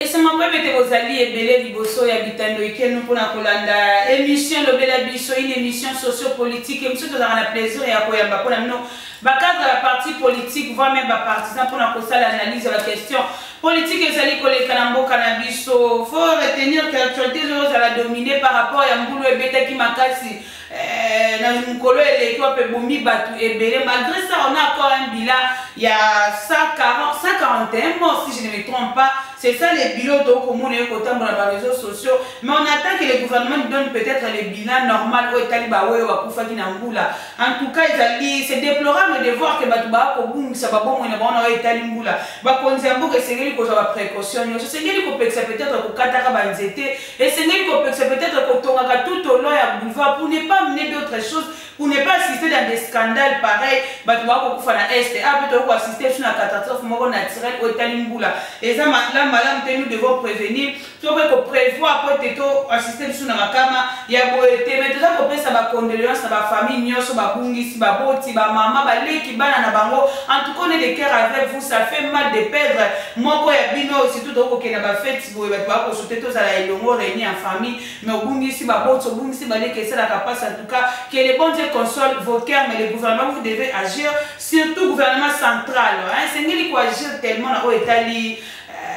Et c'est mon premier vos alliés et belé liboso ya bitando iké nous pour la kolanda émission le bela biso une émission socio-politique et monsieur dans la plaisir et à koyamba pour nous cadre la partie politique voire même partisan pour la l'analyse de la question politique et zali koleka na mboka na biso faut retenir que l'actualité à la dominer par rapport à mbulu ebeta ki makasi na mukolo eleki pe bomi batu ebele malgré ça on a encore un bilan il y a 141 morts si je ne me trompe pas. C'est ça les bilans de communes dans les réseaux sociaux. Mais on attend que le gouvernement donne peut-être les bilans normaux au Talibawe ou à Koufaki Namboula. En tout cas, c'est déplorable de voir que Batouba Koboum, ça va bon, on a été Talimboula. Bakonzambo, c'est qu'il faut avoir précaution. C'est qu'il faut peut-être pour Katara Banzete. Et c'est qu'il faut peut-être pour Tonga tout au long à boulevard pour ne pas mener d'autres choses, pour ne pas assister dans des scandales pareils. Batouba Koufana Est, peut-être assister sur la catastrophe naturelle au Talimboula. Et ça, madame, nous devons prévenir. Tu vois qu'on prévoit après assister sur la kama, il y a beau été, mais tout ça pour ça va condoléances à ma famille, nyoso, ma bungisi, ma boti, ma maman, ma leki, bana bango. En tout cas, on est des cœurs avec vous, ça fait mal de perdre. Moi, quand il y a bino, c'est tout donc qu'il y a ma fête, si vous êtes pas consulter tous à la elongo réunis en famille, mais au bungisi, ma boti, au bungisi, ma leki, c'est la capacité en tout cas que les bons dieux consolent vos cœurs, mais le gouvernement vous devez agir, surtout le gouvernement central. C'est qu'il faut agir tellement au Italie.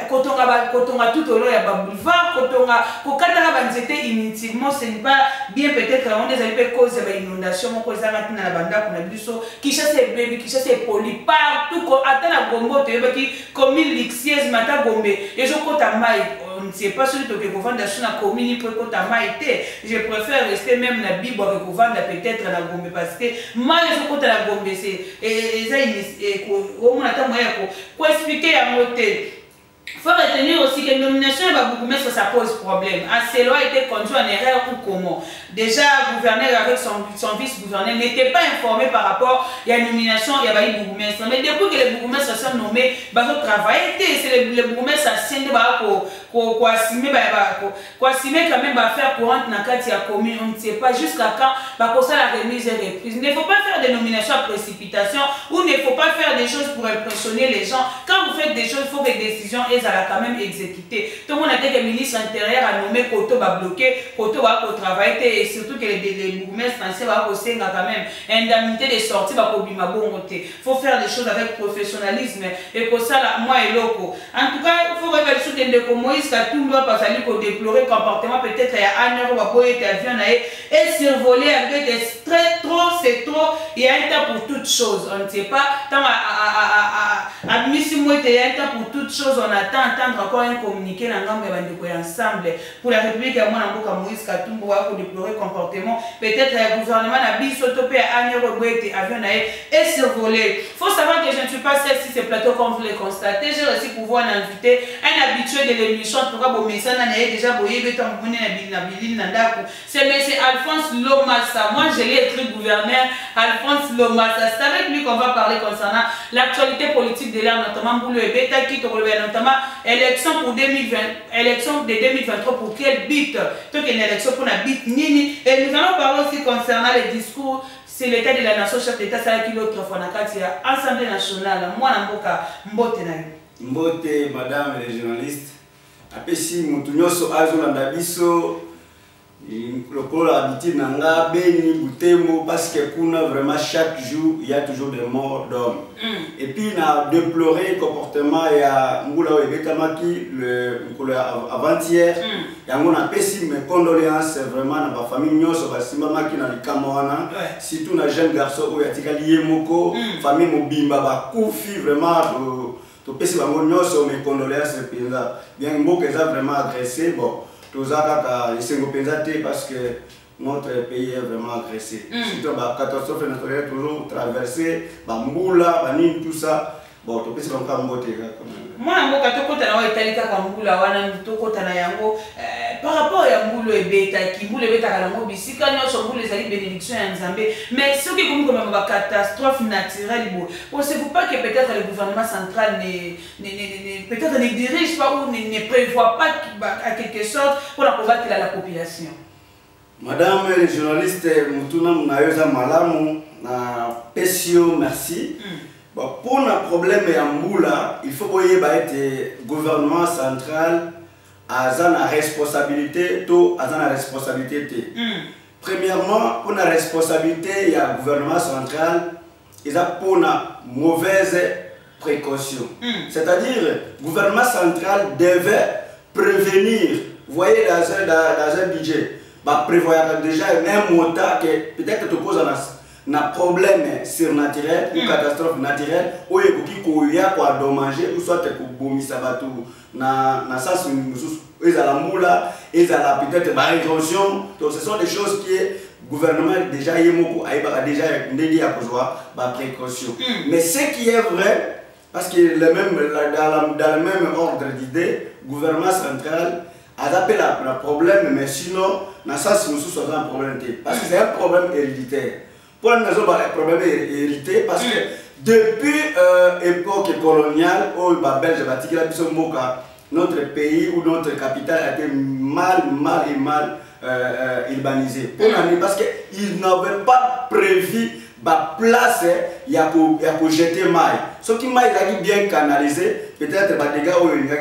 Quand on a tout au long, il y a un boulevard, quand on a inutilement, ce n'est pas bien peut-être on des causes d'inondation, on cause la banda pour la buso, qui chasse les bébés, qui chasse les polis, partout, attend la gombo, qui commune lixieuse, mata gombe, et je compte à maille. On ne sait pas celui qui est couvert dans la commune, pour compte à maille. Je préfère rester même la Bible avec couvert peut-être la gombe, parce que moi, je compte à la gombe, c'est ça, au moins, attends, pour expliquer à mon thé. Il faut retenir aussi que la nomination de ça pose problème. Assez loi a été conduit en erreur ou comment. Déjà, le gouverneur avec son vice-gouverneur n'était pas informé par rapport à la nomination de la bourgmestre. Mais depuis que les bourgmestres sont nommés, ils ont travaillé. C'est les bourgmestres qui ont assimé quand même à faire courante dans la commune. On ne sait pas jusqu'à quand la remise et reprise. Il ne faut pas faire des nominations à précipitation ou il ne faut pas faire des choses pour impressionner les gens. Quand vous faites des choses, il faut que les décisions a quand même exécuté. Tout le monde a dit que le ministre intérieur a nommé Koto va bloquer, Koto va travailler et surtout que les bourgmestres français vont aussi quand même indemnité de sortie va bima bongoté. Il faut faire des choses avec professionnalisme et pour ça là moi et loco. En tout cas, il faut révéler sur que Moïse Katumbi va passer à déplorer le comportement peut-être il y a un heure va pas être avion et survoler avec des c'est trop, il y a un temps pour toutes choses, on ne sait pas tant à Missimo il y a un temps pour toutes choses, on attend entendre encore un communiqué ensemble pour la République et moi Moïse Katumbi pour déplorer le comportement peut-être le gouvernement a bis topé à un euro avion et survoler. Il faut savoir que je ne suis pas seule si ce plateau comme vous le constatez, j'ai aussi pouvoir inviter un habitué de l'émission pour que vous m'ayez déjà c'est M. Alphonse Lomassa. Moi je l'ai écrit gouverneur Alphonse Lomassa. C'est avec lui qu'on va parler concernant l'actualité politique de l'air, notamment Boulou et Beta qui notamment élection pour 2020, élection de 2023 pour quel but? Donc une élection pour la bit nini. Et nous allons parler aussi concernant les discours. C'est l'état de la nation, chef d'État, ça qui l'autre fois dans l'Assemblée nationale. Moi, Mbote Mbote, madame les journalistes. Après si Moutounyoso Azolanda Biso, le col habitude nanga Beni Boutemo parce que kuna vraiment chaque jour il y a toujours des morts d'hommes. Et puis on a déploré le comportement et à Ngoula Oebekamaki le avant-hier. Et on a péci mes condoléances vraiment dans ma famille Nyoso parce que maman qui n'a le Cameroun, surtout na jeune garçon où il y a Tikali Moko, famille Mobimba ba Koufi vraiment to péci bango Nyoso mes condoléances bien Moko est vraiment agressé bon. Tout ça, parce que notre pays est vraiment agressé. Surtout la catastrophe naturelle toujours traversée, Bamboula, Banine, tout ça. Bon, tu peux se faire un mot. Moi, par rapport à Mboulou et Beta, qui Mboulou et Beta, si quand nous sommes les alliés bénédiction en Zambie, mais ce qui est comme une catastrophe naturelle, pensez-vous pas que peut-être le gouvernement central peut-être ne dirige pas ou ne prévoit pas à quelque chose pour combattre la population? Madame les journalistes, Moutouna Mounayosa Malamu, Pessio, merci. Bon, pour le problème de Mboula, il faut que le gouvernement central ait la responsabilité, Premièrement, pour la responsabilité, il y a le gouvernement central, il a pour una mauvaise précaution. C'est-à-dire, le gouvernement central devait prévenir, vous voyez, dans un budget, bah, prévoir déjà un montant que peut-être te cause un problème surnaturel ou catastrophe naturelle, ou il y a quoi dommager, ou soit que bomi sabatu, na sens ils ont la moula, ils ont peut-être la érosion. Donc ce sont des choses qui le gouvernement déjà a déjà négligé à la précaution. Mais ce qui est vrai, parce que dans le même ordre d'idée, le gouvernement central a appelé le problème, mais sinon, dans le sens où nous sommes un problème. Parce que c'est un problème héréditaire. Pour nous, c'est un problème hérité parce que depuis l'époque coloniale, où les Belges ont notre pays ou notre capitale a été mal urbanisé. Parce qu'ils n'avaient pas prévu la place pour jeter maille. Ce qui maille est bien canalisé, peut-être les dégâts où il y a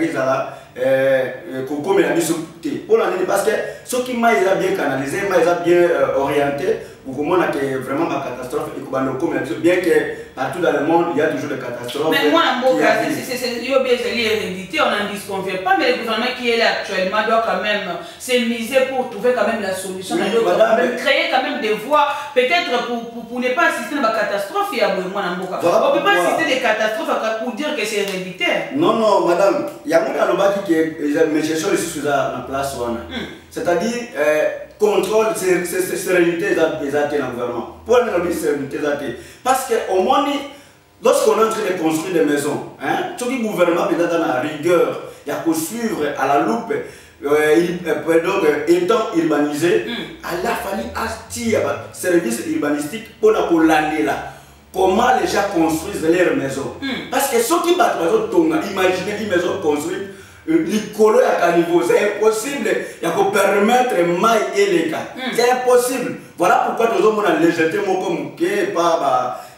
parce que ce qui maille est bien canalisé, est bien orienté. Pour moi, c'est vraiment ma catastrophe. Bien que partout dans le monde, il y a toujours des catastrophes. Mais moi, en beau cas, c'est l'hérédité, on n'en disconvient pas, mais le gouvernement qui est là actuellement doit quand même s'émiser pour trouver quand même la solution. Créer quand même des voies, peut-être pour ne pas assister à la catastrophe. Il y a moi en beau cas. On ne peut pas assister des catastrophes pour dire que c'est héréditaire. Non, madame, il y a beaucoup de qui mes gestions ici sur la place. C'est-à-dire, contrôle, sérénité dans le gouvernement. Pour nous, sérénité parce qu'au moins, lorsqu'on est en train de construire des maisons, tout le gouvernement peut être dans la rigueur, il y a qu'à suivre à la loupe, étant urbanisé, il a fallu acheter un service urbanistique pour l'année là. Comment les gens construisent leurs maisons. Parce que ceux qui battent imaginez une maison construite, l'écolo à niveau, c'est impossible. Il faut permettre maille et les cas. C'est impossible. Voilà pourquoi nous avons la légèreté comme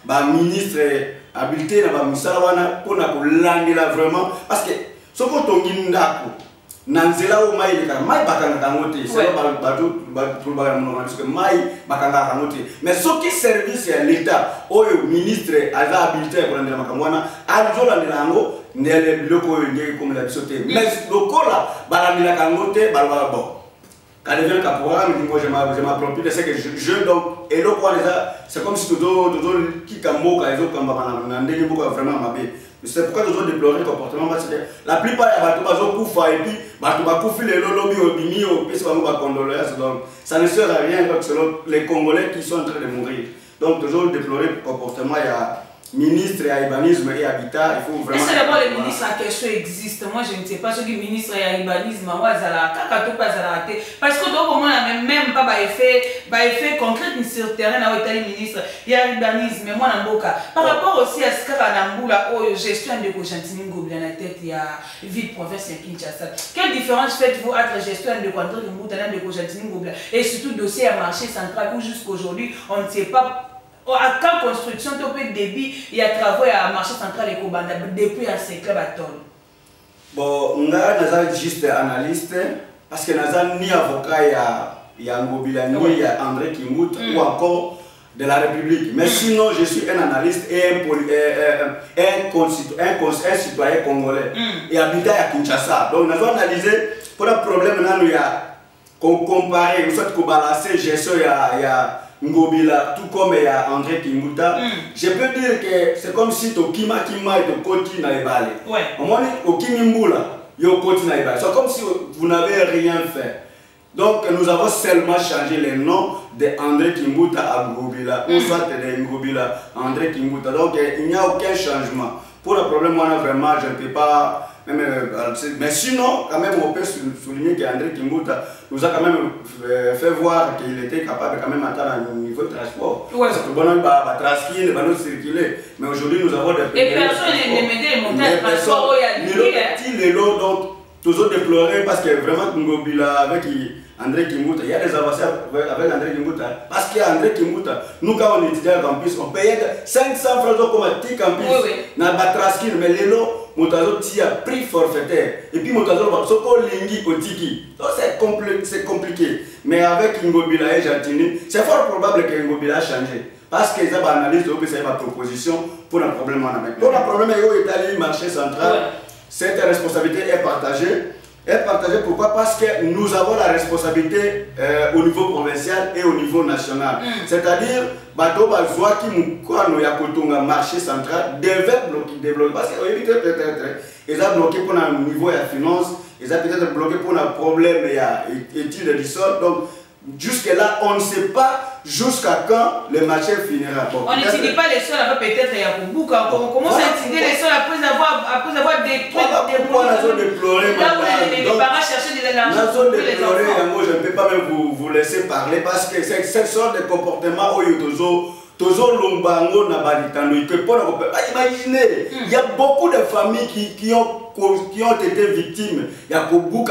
par le ministre habilité dans le pour l'année là vraiment. Parce que ce qu'on a nanzela o mai leka mai bakanga ngote c'est pas bateau pour parce que mai bakanga ngote mais ce qui service à l'état o ministre aza habilité pour ndela makamwana aljola ndelango ndele biloko ngeke comme la bisoté mais lokola balamila kangote balwa bon quand devient caporal moi je m'approprie de ce que je donc et le quoi c'est comme si tout qui kamboka les autres kamba na ndenge beaucoup vraiment mabé. C'est pourquoi nous avons déploré le comportement parce que la plupart des gens ont et puis les lobby donc ça ne sert à rien selon les Congolais qui sont en train de mourir. Donc nous avons déploré le comportement. Il y a ministre, il y a urbanisme et habitat. Il faut vraiment. Est-ce que d'abord les ministres en question existent? Moi je ne sais pas ce que ministre et urbanisme parce que donc on n'a même pas effet concret sur le terrain où est le ministre. Il y a urbanisme, mais moi dans le cas. Par rapport aussi à ce qu'il y a dans la gestion de Cochantining Ngobila dans la tête, il y a ville province et Kinshasa. Quelle différence faites-vous entre gestion de Cochantining Ngobila et surtout dossier à marché central où jusqu'aujourd'hui on ne sait pas. À quand construction, débit, il y a travaux à marché central et Kobanda depuis un siècle bâton. Bon, on a juste analyste parce que nous ni avocat, il y a Ngobila, ni il y a André Kimbuta ou encore de la République. Mais sinon, je suis un analyste et un citoyen congolais et habitant à Kinshasa. Donc, nous avons analysé pour le problème, il y a comparé, nous sommes balancer gestion, il y a Ngobila, tout comme il y a André Kimbuta, je peux dire que c'est comme si tu kima et tu koti na ebale. Au moins, au Kimimbula, yo koti na ebale. C'est comme si vous n'avez rien fait. Donc, nous avons seulement changé les noms de André Kimbuta à Ngobila, ou soit de Ngobila à André Kimbuta. Donc, il n'y a aucun changement. Pour le problème, moi, vraiment, je ne peux pas. Mais sinon, quand même, on peut souligner qu'André Kimbuta nous a quand même fait voir qu'il était capable quand même d'atteindre un niveau de transport. Parce que bon, il va circuler. Mais aujourd'hui, nous avons des et personne ne met des montagnes de transport. Donc, toujours déploré parce que vraiment Ngobila avec André Kimbuta, il y a des avancées avec André Kimbuta. Parce qu'il y a André Kimbuta, nous quand on étudiait à campus, on payait 500 francs comme un petit campus. Dans Batraskin, mais les lots, Motazo tient prix forfaitaire. Et puis Motazo va soko lingi otiki. Donc c'est compliqué. Mais avec Ngobila et Jatini, c'est fort probable que Ngobila a changé. Parce qu'ils ont analysé que c'est ma proposition pour un problème en Amérique. Donc le problème est au Italie, marché central. Cette responsabilité est partagée. Elle est partagée pourquoi? Parce que nous avons la responsabilité au niveau provincial et au niveau national. C'est-à-dire, Bato Bazouaki Moukouano Yakotonga marché central devait bloquer. Parce qu'il peut-être, ils ont bloqué pour un niveau de finance, ils ont peut-être bloqué pour un problème d'études du sol. Donc, jusque-là, on ne sait pas jusqu'à quand le marché finira. Bon, on n'étudie pas les sols après peut-être il y a beaucoup. On commence à étudier les sols après avoir détruit des pourquoi la zone déplorée? Là où les parents cherchaient de l'argent. La zone déplorée, moi je ne peux pas même vous laisser parler parce que c'est ce genre de comportement où il y a toujours l'ombango na balitano. Imaginez, il y a beaucoup de familles qui ont été victimes. Il y a beaucoup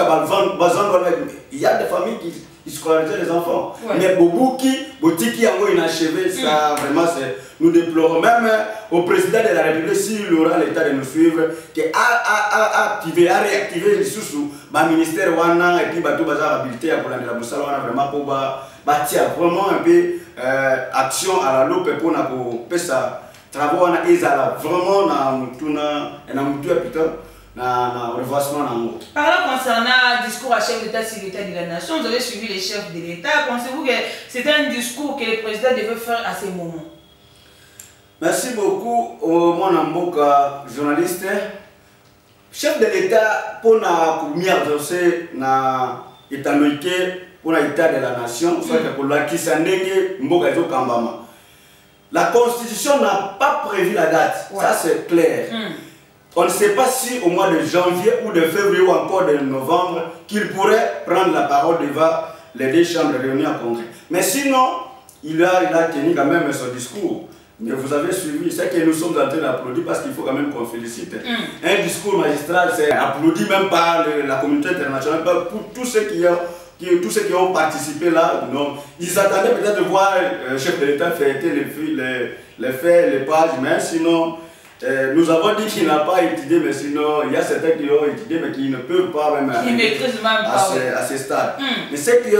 il y a des familles qui scolariser les enfants. Mais Boubouki, Botiki Yango inachevé, ça vraiment nous déplorons. Même au président de la République, s'il aura l'état de nous suivre, qui a réactivé les sous le ministère Wana et puis Batou Bazar habilité à la Boussala vraiment pour bâtir vraiment un peu action à la loupe pour nous ça. Travaux à Ezala vraiment na mutu putain. Parlons concernant le discours à chef d'État sécuritaire de la nation, vous avez suivi les chefs de l'État. Pensez-vous que c'était un discours que le président devait faire à ces moments? Merci beaucoup au mon journaliste. Chef de l'État, pour nous dossier na étanoïque pour l'état de la nation, soit que pour la Kisandenge Mboka Kambama. La Constitution n'a pas prévu la date, ça c'est clair. On ne sait pas si au mois de janvier ou de février ou encore de novembre qu'il pourrait prendre la parole devant les deux chambres réunies en congrès. Mais sinon, il a tenu quand même son discours. Mais vous avez suivi, c'est que nous sommes en train d'applaudir parce qu'il faut quand même qu'on félicite. Un discours magistral, c'est applaudi même par la communauté internationale, pour tous ceux qui ont participé là. Donc, ils attendaient peut-être de voir le chef de l'État fêter les faits, les pages, mais sinon... nous avons dit qu'il n'a pas étudié, mais sinon il y a certains qui ont étudié, mais qui ne peuvent pas même à ce stade. Mais c'est qu'il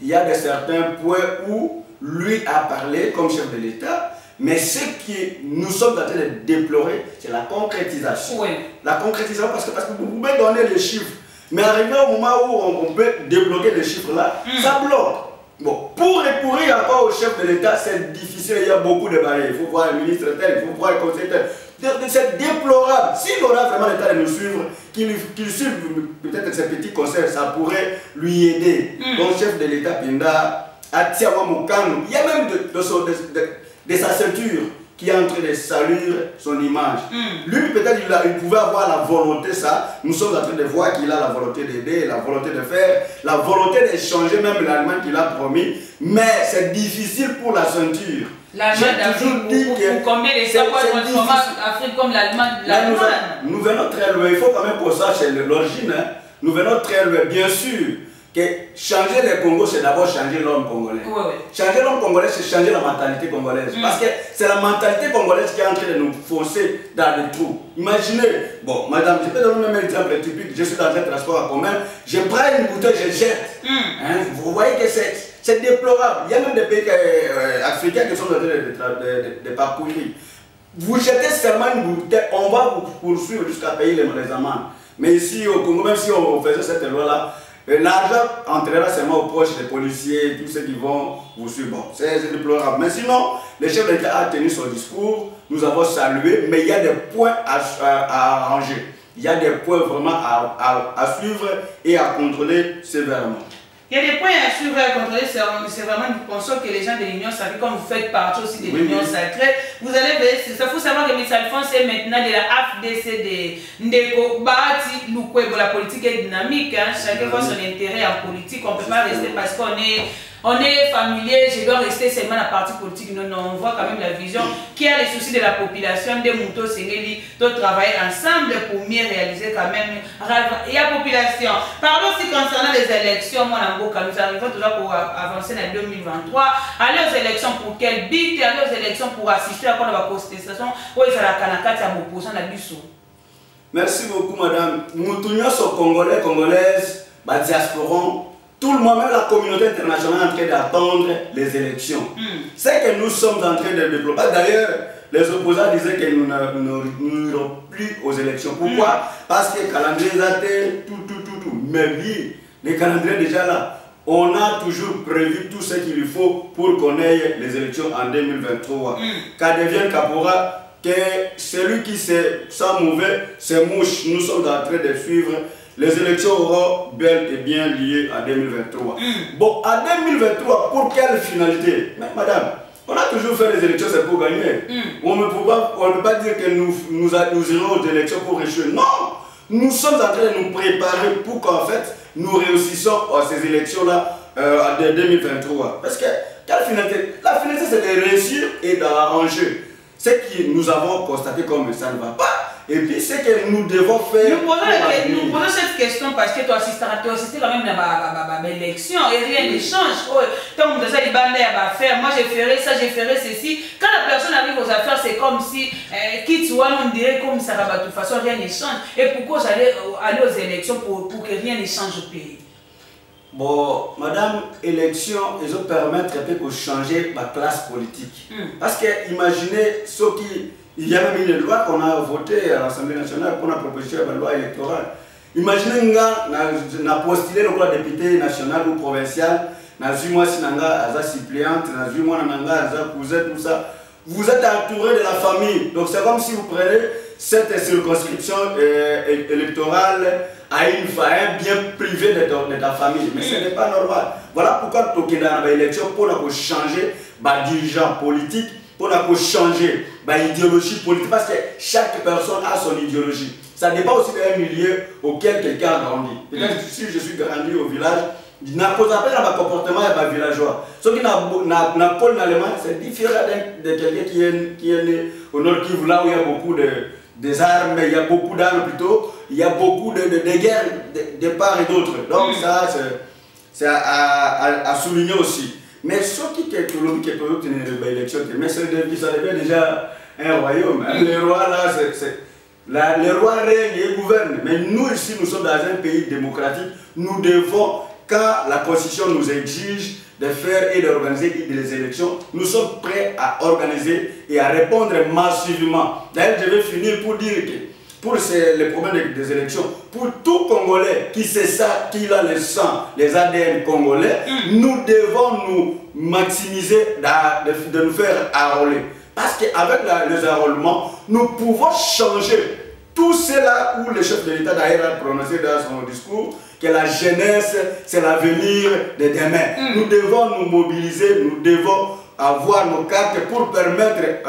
y a certains points où lui a parlé comme chef de l'État, mais ce que nous sommes en train de déplorer, c'est la concrétisation. La concrétisation, parce que vous pouvez donner les chiffres, mais arrivé au moment où on peut débloquer les chiffres là, ça bloque. Bon, pour recourir encore au chef de l'État, c'est difficile, il y a beaucoup de barrières. Il faut voir le ministre tel, il faut voir le conseiller tel. C'est déplorable. S'il aura vraiment l'État de nous suivre, qu'il suive peut-être ces petits conseils, ça pourrait lui aider. Donc, chef de l'État, Pinda, Atiawa Moukano, il y a même de sa ceinture qui est en train de salir son image. Lui, peut-être, il pouvait avoir la volonté, ça. Nous sommes en train de voir qu'il a la volonté d'aider, la volonté de faire, la volonté d'échanger même l'Allemagne qu'il a promis. Mais c'est difficile pour la ceinture. L'Allemagne d'Afrique, combien de temps pour transformer l'Afrique comme l'Allemagne? Nous venons très loin. Il faut quand même qu'on sache l'origine. Nous venons très loin, bien sûr. Que changer le Congo, c'est d'abord changer l'homme congolais. Changer l'homme congolais, c'est changer la mentalité congolaise. Parce que c'est la mentalité congolaise qui est en train de nous forcer dans les trous. Imaginez, bon, madame, je peux donner même un exemple typique. Je suis dans un transport en commun, je prends une bouteille, je jette. Vous voyez que c'est déplorable. Il y a même des pays africains qui sont en train de parcourir. Vous jetez seulement une bouteille, on va vous poursuivre jusqu'à payer les amendes. Mais ici au Congo, même si on faisait cette loi-là, l'argent entrera seulement aux poches des policiers, tous ceux qui vont vous suivre. Bon, c'est déplorable. Mais sinon, le chef de l'État a tenu son discours, nous avons salué, mais il y a des points à arranger. Il y a des points vraiment à suivre et à contrôler sévèrement. Il y a des points à suivre et à contrôler, c'est vraiment une pensée que les gens de l'Union sacrée, comme vous faites partie aussi de l'Union sacrée, vous allez ver, il faut savoir que M. Alphonse est maintenant de la AFDC de Ndeko Bati Lukwebo. La politique est dynamique, chacun voit son intérêt en politique, on ne peut pas rester parce qu'on est on est familier, je dois rester seulement la partie politique. Non, non, on voit quand même la vision qui a les soucis de la population, des moutons, Sénéli, de travailler ensemble pour mieux réaliser quand même. Il y a population. Parlons aussi concernant les élections. Moi, nous arrivons toujours pour avancer en 2023. Aller aux élections pour quel but? Aller aux élections pour assister à la contestation où ils sont la canacate à l'opposition à Bissou. Merci beaucoup, madame. Nous tous Congolais, Congolaises, diasporons. Tout le monde, même la communauté internationale est en train d'attendre les élections. C'est que nous sommes en train de développer. D'ailleurs, les opposants disaient que nous n'irons plus aux élections. Pourquoi? Parce que le calendrier est tout. Mais oui, les calendriers déjà là. On a toujours prévu tout ce qu'il faut pour qu'on ait les élections en 2023. Qu'à devienne Capora, que celui qui sent mauvais, c'est mouche. Nous sommes en train de suivre. Les élections auront bel et bien liées à 2023. Bon, à 2023, pour quelle finalité? Mais madame, on a toujours fait les élections, c'est pour gagner. On ne peut pas dire que nous irons aux élections pour échouer. Non! Nous sommes en train de nous préparer pour qu'en fait, nous réussissons à ces élections-là en 2023. Parce que, quelle finalité? La finalité, c'est de réussir et d'arranger. Ce que nous avons constaté comme ça ne va pas. Et puis, c'est que nous devons faire. Nous posons cette question parce que tu assistes quand même à l'élection et rien ne change. Tant que ça, moi je ferai ça, je ferai ceci. Quand la personne arrive aux affaires, c'est comme si, quitte ou on dirait comme ça, de toute façon, rien ne change. Et pourquoi j'allais aller aux élections pour que rien ne change au pays? Bon, madame, élection, ils ont permis de changer la classe politique. Parce que, imaginez ce qui. Il y a même une loi qu'on a votée à l'Assemblée nationale pour la proposition de la loi électorale. Imaginez qu'on a postulé le député national ou provincial, moi suppléante, moi cousin, tout ça. Vous êtes entouré de la famille. Donc c'est comme si vous prenez cette circonscription électorale à un bien privé de ta famille. Mais ce n'est pas normal. Voilà pourquoi tu es dans l'élection pour changer les dirigeants politiques, pour changer l'idéologie politique. Parce que chaque personne a son idéologie. Ça dépend aussi d'un milieu auquel quelqu'un a grandi. Peut-être si je suis grandi au village, je n'ai pas un comportement de villageois. Ce qui n'a pas en Allemagne, c'est différent de quelqu'un qui est né au Nord Kivu, là où il y a beaucoup des armes, il y a beaucoup d'armes plutôt, il y a beaucoup de guerres de part et d'autre. Donc ça, c'est à souligner aussi. Mais ce qui est une élection, mais ça devient déjà un royaume. Les rois là, les rois règnent et gouvernent. Mais nous ici, nous sommes dans un pays démocratique. Nous devons, quand la Constitution nous exige de faire et d'organiser des élections, nous sommes prêts à organiser et à répondre massivement. D'ailleurs, je vais finir pour dire que pour les problèmes des élections, pour tout Congolais qui sait ça, qui a le sang, les ADN congolais, nous devons nous maximiser de nous faire enrôler. Parce qu'avec les enrôlements, nous pouvons changer tout cela où le chef de l'État d'ailleurs a prononcé dans son discours que la jeunesse, c'est l'avenir de demain. Nous devons nous mobiliser, nous devons avoir nos cartes pour permettre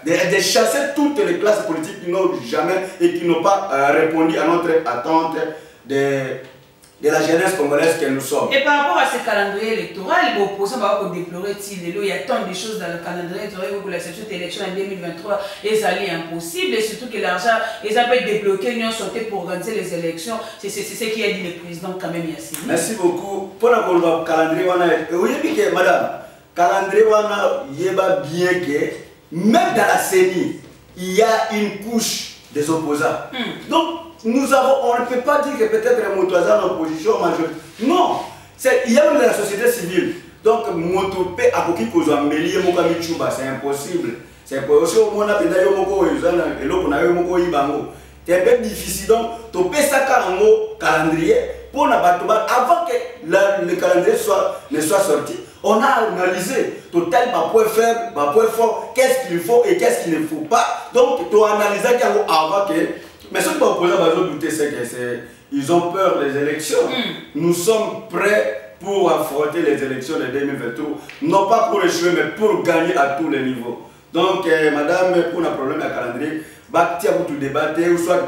de chasser toutes les classes politiques qui n'ont jamais et qui n'ont pas répondu à notre attente de la jeunesse congolaise que nous sommes. Et par rapport à ce calendrier électoral, l'opposition va déplorer il y a tant de choses dans le calendrier électoral pour la cette élection en 2023 est impossible et surtout que l'argent ils ont débloqué l'Union sauté pour organiser les élections. C'est ce qui a dit le président quand même ici. Merci beaucoup. Pour le calendrier, oui, madame, calendrier, il y a bien que même dans la CENI, il y a une couche des opposants. Donc, on ne peut pas dire que peut-être Motoaza en opposition majeure. Non, il y a même la société civile. Donc, Motopé a beaucoup de choses à mêler, c'est impossible. C'est impossible. C'est un peu difficile. Donc, tu peux ça un calendrier pour avant que le calendrier ne soit sorti. On a analysé total point faible, point fort, qu'est-ce qu'il faut et qu'est-ce qu'il ne faut pas. Donc, tu as analysé avant que. Mais ce qui va opposer à douter, c'est qu'ils ont peur des élections. Nous sommes prêts pour affronter les élections de 2023. Non pas pour échouer, mais pour gagner à tous les niveaux. Donc, madame, pour le problème de calendrier, bâtir pour tout débattre, ou soit le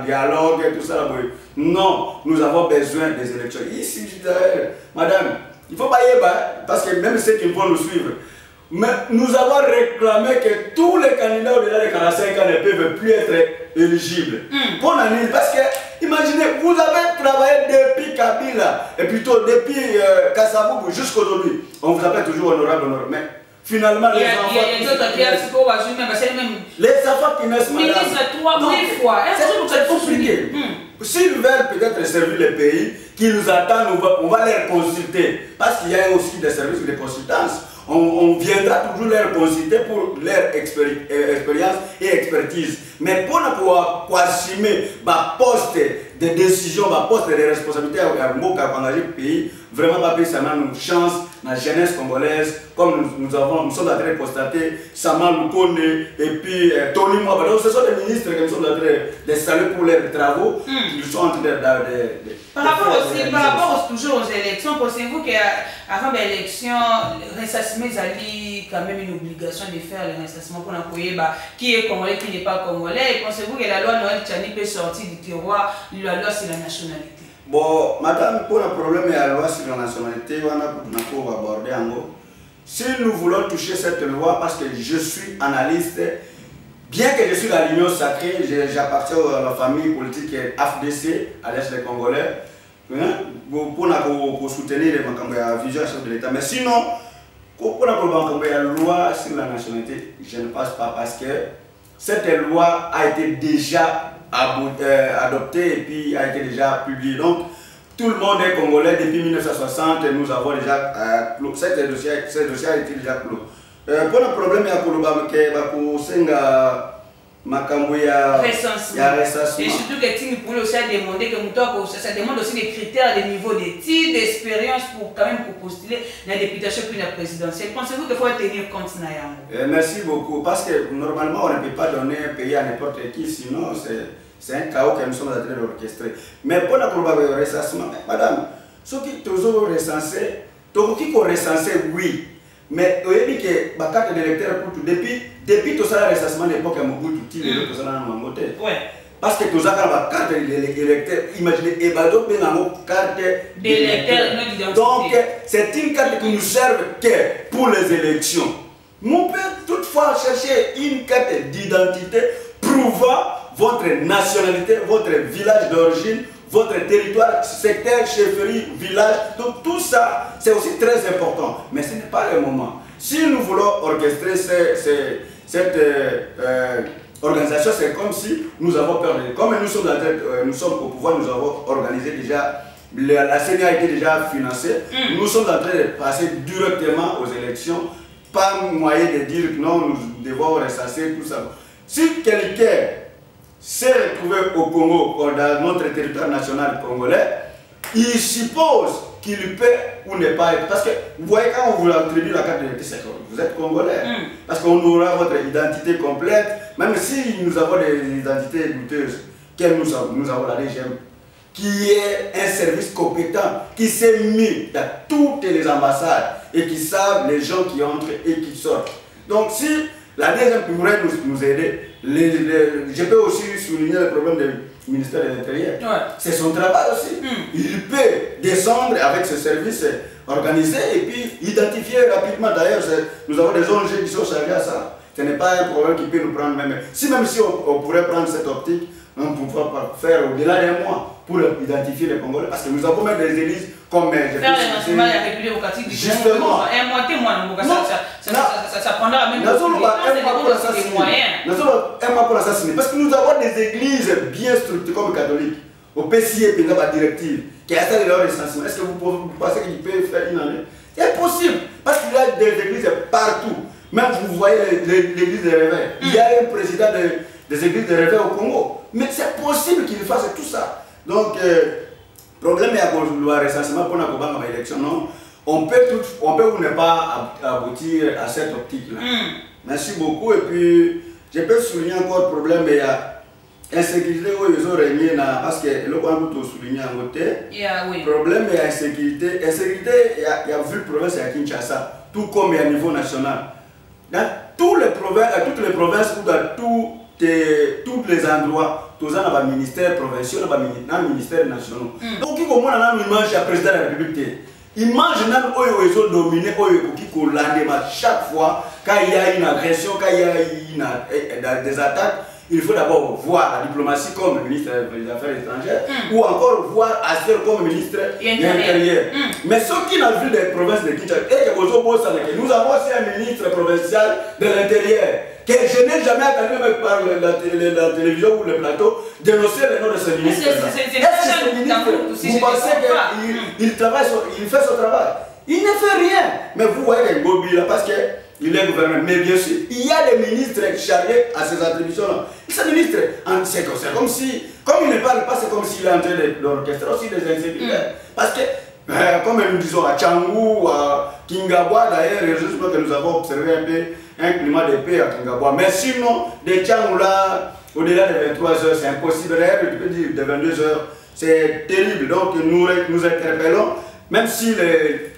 dialogue et tout ça. Non, nous avons besoin des élections. Ici, je dirais, madame, il ne faut pas y aller, parce que même ceux qui vont nous suivre, mais nous avons réclamé que tous les candidats au-delà de 45 ans ne peuvent plus être éligibles. Pour l'année, parce que, imaginez, vous avez travaillé depuis Kabila, et plutôt depuis Kassaboubou jusqu'aujourd'hui. On vous appelle toujours honorable, mais finalement, les enfants qui naissent, madame, c'est compliqué. S'ils veulent peut-être servir le pays qui nous attend, on va les consulter. Parce qu'il y a aussi des services de consultance. On viendra toujours les consulter pour leur expérience et expertise. Mais pour pouvoir assumer ma poste de décision, ma poste de responsabilité à engager le pays, vraiment pas ça une chance dans la jeunesse congolaise, comme nous sommes en train de constater, Saman Lukone et puis Tony Mwaba. Donc ce sont des ministres qui sont en train de saluer pour leurs travaux. Ils sont en train de par rapport toujours aux élections, pensez-vous qu'avant l'élection, le ressassement est quand même une obligation de faire le ressassement pour l'employer qui est congolais, qui n'est pas congolais? Et pensez-vous que la loi Noël Tchani peut sortir du tiroir, la loi sur la nationalité? Bon, madame, pour le problème de la loi sur la nationalité, on a aborder en gros. Si nous voulons toucher cette loi, parce que je suis analyste, bien que je suis dans l'Union sacrée, j'appartiens à la famille politique AFDC, à l'Est des Congolais, pour soutenir la vision de l'État. Mais sinon, pour la loi sur la nationalité, je ne passe pas parce que cette loi a été déjà adoptée et puis a été déjà publiée. Donc, tout le monde est congolais depuis 1960 et nous avons déjà clos. Ce dossier a été déjà clos. Pour le problème, il y a recensement. Et surtout que pour aussi demander que ça demande aussi des critères, des niveaux d'études, d'expérience pour quand même pour postuler la députation puis la présidentielle. Pensez-vous qu'il faut tenir compte de ça? Merci beaucoup. Parce que normalement, on ne peut pas donner un pays à n'importe qui, sinon c'est un chaos que nous sommes en train d'orchestrer. Mais pour le recensement, madame, ceux qui sont recensés, oui. Mais vous avez dit que la carte d'électeur pour tout, depuis tout ça, le recensement de l'époque à Mobutu, tout ça dans le monde. Parce que tout ça, quand la carte d'électeur, imaginez, et bien carte d'électeur. Donc, c'est une carte qui nous sert que pour les élections. On peut toutefois chercher une carte d'identité prouvant votre nationalité, votre village d'origine, votre territoire, secteur, chefferie, village. Donc tout ça, c'est aussi très important. Mais ce n'est pas le moment. Si nous voulons orchestrer cette organisation, c'est comme si nous avons peur. Comme nous sommes au pouvoir, nous avons organisé déjà, la CENI a été déjà financée. Nous sommes en train de passer directement aux élections. Pas moyen de dire que non, nous devons recenser tout ça. Si quelqu'un s'est retrouvé au Congo, dans notre territoire national congolais, il suppose qu'il peut ou ne pas être. Parce que vous voyez, quand on vous attribue la carte d'identité, vous êtes congolais. Parce qu'on aura votre identité complète, même si nous avons des identités douteuses, nous avons la DGM, qui est un service compétent, qui s'est mis dans toutes les ambassades et qui savent les gens qui entrent et qui sortent. Donc si la DGM pourrait nous aider, je peux aussi souligner le problème du ministère de l'Intérieur. C'est son travail aussi. Il peut descendre avec ce service organisé et puis identifier rapidement. D'ailleurs, nous avons des ONG qui sont chargés à ça. Ce n'est pas un problème qui peut nous prendre même. Même si on pourrait prendre cette optique, on ne pourra pas faire au-delà d'un mois pour identifier les Congolais. Parce que nous avons même des élises comme... Faire les renseignements de la République démocratique du Congo. Justement. Un mois témoin, ça prendra même un mois pour l'assassiner. Parce que nous avons des églises bien structurées comme catholiques. Au PCA, il y a une directive qui a installé leur recensement. Est-ce que vous pensez qu'ils peuvent faire une année? C'est impossible. Parce qu'il y a des églises partout. Même vous voyez l'église de Réveil. Il y a un président des églises de Réveil au Congo. Mais c'est possible qu'il fasse tout ça. Donc, le problème est que le recensement pour l'élection, non. On peut ou ne pas aboutir à cette optique-là. Merci beaucoup. Et puis, je peux souligner encore le problème, il y a insécurité où ils ont régné, parce que le point que vous souligné en côté. Le problème est insécurité. Insécurité, il y a vu le problème, c'est à Kinshasa, tout comme à niveau national. dans toutes les provinces ou dans tous les endroits, tous les ministères provinciaux, les ministères nationaux. Donc, il y a une image du président de la République. Image ils ont dominé chaque fois quand il y a une agression, quand il y a des attaques, il faut d'abord voir la diplomatie comme ministre des Affaires étrangères ou encore voir Aster comme ministre de l'Intérieur. Mais ce qui n'a vu des provinces de Kinshasa, nous avons aussi un ministre provincial de l'Intérieur que je n'ai jamais entendu même par la télévision ou le plateau dénoncer le nom de ce ministre. Vous pensez qu'il travaille, il fait son travail? Il ne fait rien. Mais vous voyez qu'il Gobi là parce qu'il est gouverneur. Mais bien sûr, il y a des ministres chargés à ces attributions-là. Ce ministre, c'est comme si, comme il ne parle pas, c'est comme s'il est en train d'orchestrer aussi des insécurités. Parce que, comme nous disons à Tchangou, à Kingabwa, d'ailleurs, je pense que nous avons observé un peu un climat de paix à Kingabwa. Mais sinon, des Tchangou là, au-delà de 23 h, c'est impossible. D'ailleurs, tu peux dire de 22 h, c'est terrible. Donc, nous interpellons. Même si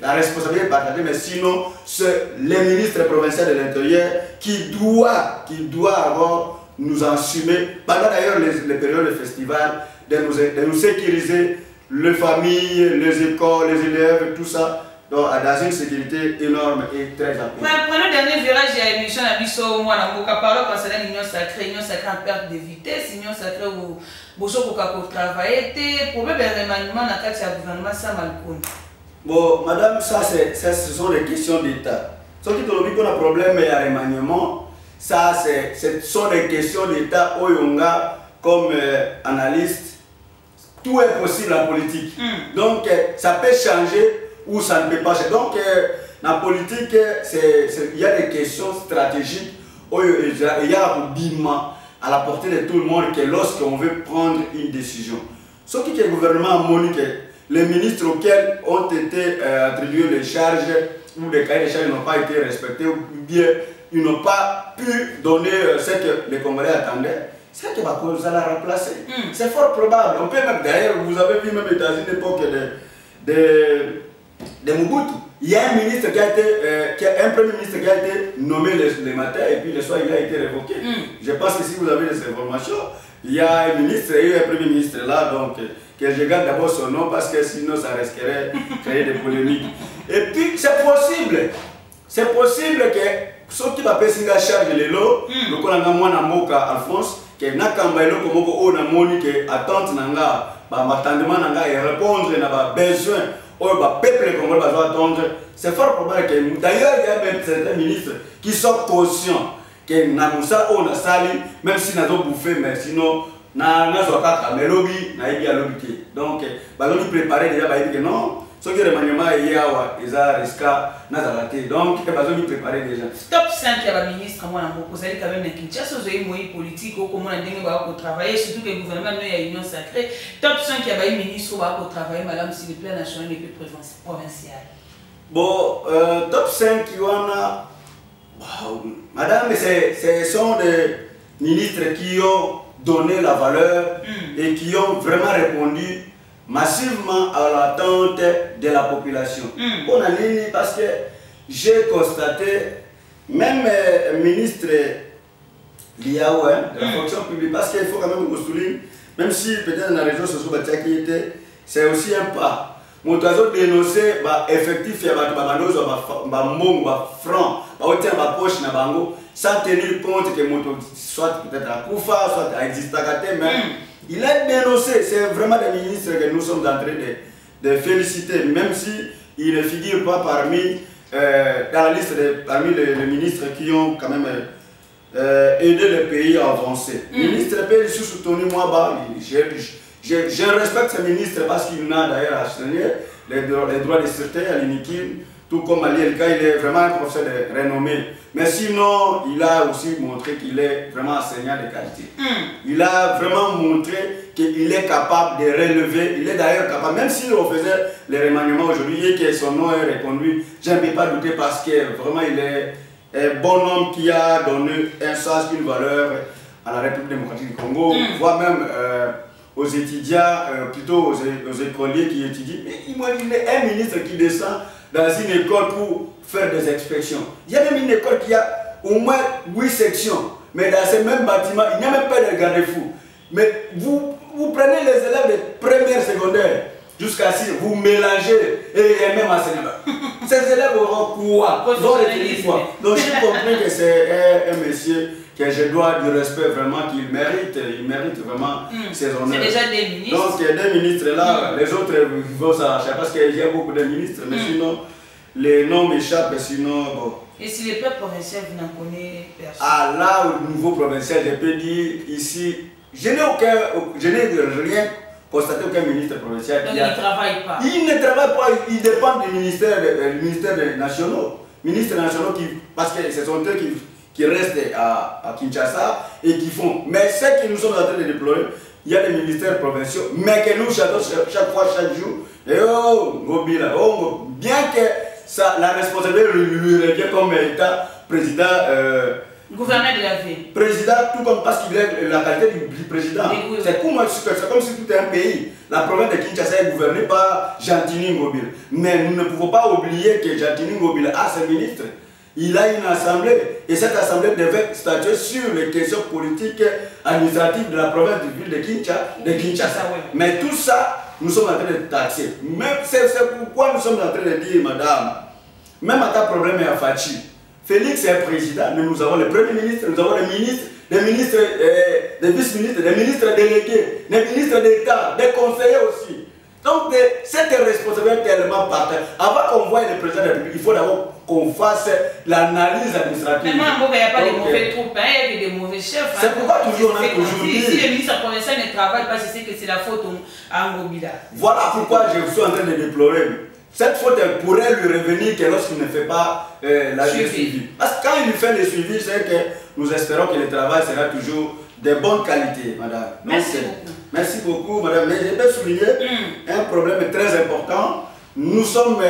la responsabilité est partagée, mais sinon, c'est les ministres provinciaux de l'Intérieur qui doit avoir nous assumer, pendant d'ailleurs les périodes de festival, de nous sécuriser, les familles, les écoles, les élèves, tout ça, donc dans une sécurité énorme et très importante. Prenons le dernier virage de l'émission à Bisso, moi, on parle concernant l'union sacrée en perte de vitesse, l'union sacrée où beaucoup de travailler, le problème de remaniement dans le gouvernement, ça mal connu. Bon, madame, ce sont des questions d'État. Ce qui est un problème de remaniement, ça, ce sont des questions d'État où on a comme analyste, tout est possible en politique. Donc, ça peut changer ou ça ne peut pas changer. Donc, dans la politique, il y a des questions stratégiques où il y a un bimement à la portée de tout le monde que lorsqu'on veut prendre une décision. Ce qui est le gouvernement monique, les ministres auxquels ont été attribués les charges ou les cahiers de charges n'ont pas été respectés ou bien ils n'ont pas pu donner ce que les Congolais attendaient, c'est que vous allez la remplacer. C'est fort probable. On peut même, d'ailleurs, vous avez vu même dans une époque de Mobutu, il y a un ministre qui a été, un premier ministre qui a été nommé le matin et puis le soir il a été révoqué. Je pense que si vous avez des informations, il y a un ministre et un premier ministre là, donc que je garde d'abord son nom parce que sinon ça risquerait de créer des polémiques. Et puis c'est possible que ceux qui va passer la charge de l'eau, le colonel Mwana Moka Alphonse, que Nakamba et l'eau comme on a moni que attente nanga, attendement nanga et répondre à besoin au peuple congolais va attendre. C'est fort probable que d'ailleurs il y a même certains ministres qui sont conscients que Namoussa on a sali, même si nous avons bouffé, mais sinon na zokaka melobi na ibi alobité. Donc baloni préparer déjà ba que non, ce qui remaniement yawa eza riska na zalate. Donc baloni préparer déjà. Top 5 ya ba ministre moi na beaucoup zali quand même na Kinshasa zoyi moyi politique au comment ndenge ba ko travailler surtout que le gouvernement no ya union sacrée. Top 5 ya ba ministre ba ko travailler madame sur le plan national et puis provincial. Bon top 5 Yoana madame ce sont des ministres qui ont donné la valeur et qui ont vraiment répondu massivement à l'attente de la population. On a ligne parce que j'ai constaté, même ministre Liaoué de la fonction publique, parce qu'il faut quand même qu'on souligne, même si peut-être dans la région sociale, c'est aussi un pas. Mon oiseau dénoncé, effectif, il y a des francs, poche, sans tenir compte que mon soit peut-être à Koufa, soit à Existagate, mais il a dénoncé. C'est vraiment des ministres que nous sommes en train de féliciter, même s'il ne figure pas parmi, dans la liste parmi les ministres qui ont quand même aidé le pays à avancer. Le ministre P. Soutenu Mwaba, je respecte ce ministre parce qu'il a d'ailleurs assigné les droits de sûreté à l'INIKIN, tout comme Ali Elka, il est vraiment un professeur de renommée. Mais sinon, il a aussi montré qu'il est vraiment enseignant de qualité. Il a vraiment montré qu'il est capable de relever, il est d'ailleurs capable, même si on faisait les remaniements aujourd'hui et que son nom est reconduit, je ne peux pas douter parce que vraiment il est un bon homme qui a donné un sens, une valeur à la République démocratique du Congo, voire même aux étudiants, plutôt aux écoliers qui étudient. Il est un ministre qui descend dans une école pour faire des inspections. Il y a même une école qui a au moins 8 sections. Mais dans ces mêmes bâtiments, il n'y a même pas de garde-fous. Mais vous prenez les élèves de première, secondaire, jusqu'à 6, vous mélangez et même enseignement. Ces élèves auront quoi? Donc j'ai compris que c'est un monsieur que je dois du respect vraiment, qu'il mérite, il mérite vraiment ses honneurs. C'est déjà des ministres. Donc il y a des ministres là, les autres vont s'arracher parce qu'il y a beaucoup de ministres, mais sinon les noms m'échappent, sinon bon. Et si les peuples provinciaux, vous n'en connaissez personne? Ah là, au niveau provincial, je peux dire ici, je n'ai rien constaté, aucun ministre provincial. Donc il ne travaille pas. Il ne travaille pas, il dépend des ministères nationaux. Ministres nationaux parce que ce sont eux qui restent à Kinshasa et qui font. Mais ce que nous sommes en train de déplorer, il y a des ministères provinciaux, mais que nous chaque fois, chaque jour, et bien que ça, la responsabilité lui revient comme étant président. Gouverneur de la ville. Président, tout comme parce qu'il est la qualité du président. C'est comme si tout un pays. La province de Kinshasa est gouvernée par Jantini Ngobila. Mais nous ne pouvons pas oublier que Jantini Ngobila a ses ministres. Il a une assemblée. Et cette assemblée devait statuer sur les questions politiques administratives de la province de ville de Kinshasa. Mais tout ça, nous sommes en train de taxer. C'est pourquoi nous sommes en train de dire, madame, même à ta problème à Fachi. Félix est président, mais nous avons le premier ministre, nous avons les ministres, des vice-ministres, des ministres délégués, des ministres d'État, des conseillers aussi. Donc, cette responsabilité est tellement partagée. Avant qu'on voie le président de la République, il faut d'abord qu'on fasse l'analyse administrative. Mais moi, il n'y a pas de mauvais troupes, il y a des mauvais chefs. C'est pourquoi toujours on a toujours dit. Si le ministre provincial ne travaille pas, c'est que c'est la faute à Ngobila. Voilà pourquoi je suis en train de déplorer. Cette faute pourrait lui revenir que lorsqu'il ne fait pas la suivi. Parce que quand il fait le suivi, c'est que nous espérons que le travail sera toujours de bonne qualité, madame. Merci beaucoup. Merci beaucoup, madame. Mais je peux souligner un problème très important. Nous sommes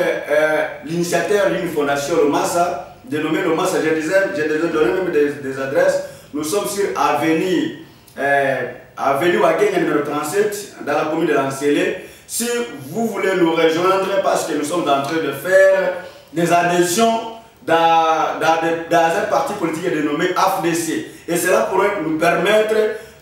l'initiateur d'une fondation, le Massa, dénommée le Massa. J'ai déjà donné même des adresses. Nous sommes sur Avenue Wageng numéro 37, dans la commune de Lancélé. Si vous voulez nous rejoindre, parce que nous sommes en train de faire des adhésions dans un parti politique dénommé AFDC. Et cela pourrait nous permettre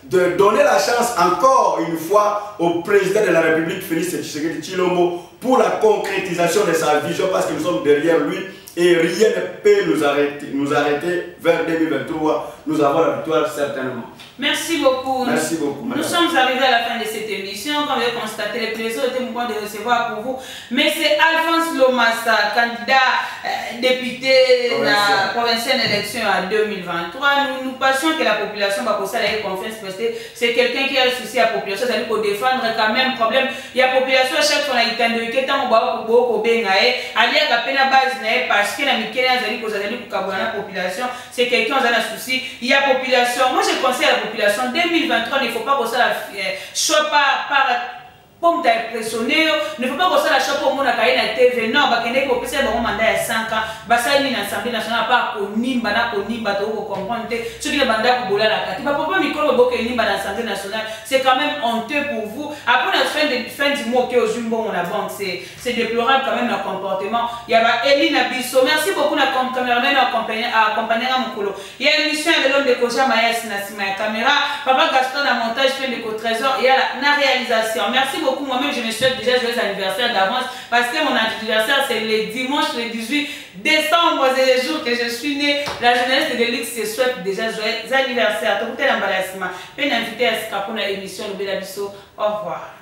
de donner la chance encore une fois au président de la République, Félix Tshisekedi Tshilombo, pour la concrétisation de sa vision, parce que nous sommes derrière lui et rien ne peut nous arrêter vers 2023. Nous avons la victoire certainement. Merci beaucoup. Merci beaucoup, madame. Nous sommes arrivés à la fin de cette émission. Comme vous avez constaté, le plaisir était mon point de recevoir pour vous. Mais c'est Alphonse Lomassa, candidat député provincial d'élection en 2023. Nous pensions que la population va poser la confiance prestée. C'est quelqu'un qui a le souci à la population, c'est-à-dire pour défendre quand même problème. Il y a la population à chaque fois qui a été que tant qu'on population, c'est quelqu'un qui a un souci. Il y a population. Moi, je conseille à la population 2023, il ne faut pas que ça soit par comme tu as impressionné, il ne faut pas que ça soit pour la TV. Non, parce que nous avons un mandat de 5 ans. Ça a une assemblée nationale pas konimba na konimba to comprendre ce qui est mandat pour la carte. Pas pourquoi micro boke nimba dans l'assemblée nationale, c'est quand même honteux pour vous. Après la fin du mois que au jumbo on a banque, c'est déplorable quand même le comportement. Il y a Eline Bisso. Merci beaucoup la caméraman accompagner mon colo. Il y a l'émission de l'homme de Koja Mayas na caméra, Papa Gaston à montage fait de trésor, il y a la réalisation. Merci beaucoup, moi-même je me souhaite déjà joyeux anniversaire d'avance parce que mon anniversaire c'est le dimanche le 18 décembre, c'est le jour que je suis née. La journaliste de l'X se souhaite déjà joyeux anniversaire. Tout le monde est en embarrassement. Peine invité à ce qu'on a l'émission Lobela Bisso. Au revoir.